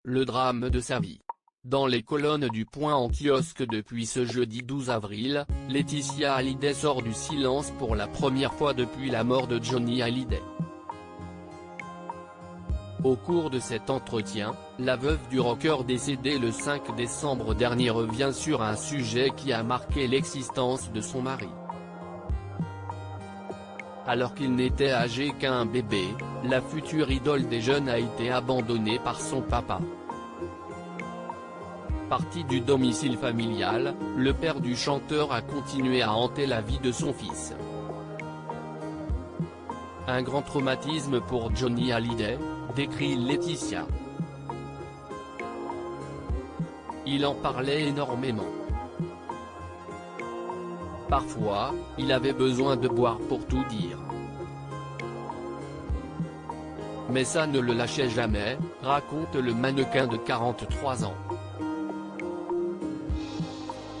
le drame de sa vie. Dans les colonnes du Point en kiosque depuis ce jeudi 12 avril, Laetitia Hallyday sort du silence pour la première fois depuis la mort de Johnny Hallyday. Au cours de cet entretien, la veuve du rocker décédé le 5 décembre dernier revient sur un sujet qui a marqué l'existence de son mari. Alors qu'il n'était âgé qu'un bébé, la future idole des jeunes a été abandonnée par son papa. Parti du domicile familial, le père du chanteur a continué à hanter la vie de son fils. Un grand traumatisme pour Johnny Hallyday, décrit Laetitia. Il en parlait énormément. Parfois, il avait besoin de boire pour tout dire. Mais ça ne le lâchait jamais, raconte le mannequin de 43 ans.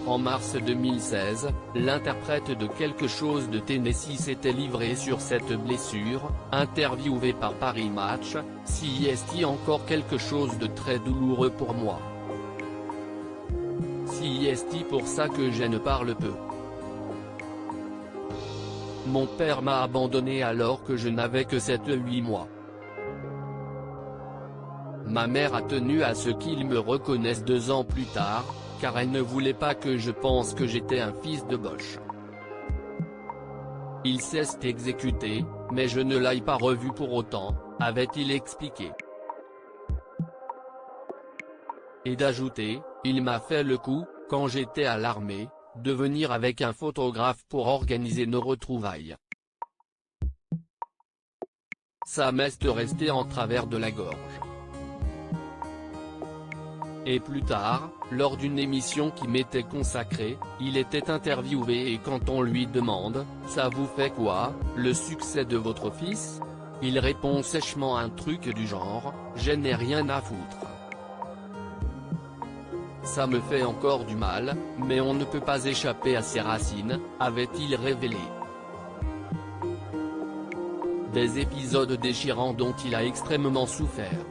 En mars 2016, l'interprète de Quelque chose de Tennessee s'était livré sur cette blessure, interviewé par Paris Match. CIST encore quelque chose de très douloureux pour moi. CIST pour ça que je ne parle peu. Mon père m'a abandonné alors que je n'avais que 7-8 mois. Ma mère a tenu à ce qu'il me reconnaisse 2 ans plus tard, car elle ne voulait pas que je pense que j'étais un fils de Bosch. Il s'est exécuté, mais je ne l'ai pas revu pour autant, avait-il expliqué. Et d'ajouter, il m'a fait le coup, quand j'étais à l'armée, de venir avec un photographe pour organiser nos retrouvailles. Ça m'est resté en travers de la gorge. Et plus tard, lors d'une émission qui m'était consacrée, il était interviewé et quand on lui demande « Ça vous fait quoi, le succès de votre fils ?», il répond sèchement un truc du genre « Je n'ai rien à foutre ». Ça me fait encore du mal, mais on ne peut pas échapper à ses racines, avait-il révélé. Des épisodes déchirants dont il a extrêmement souffert.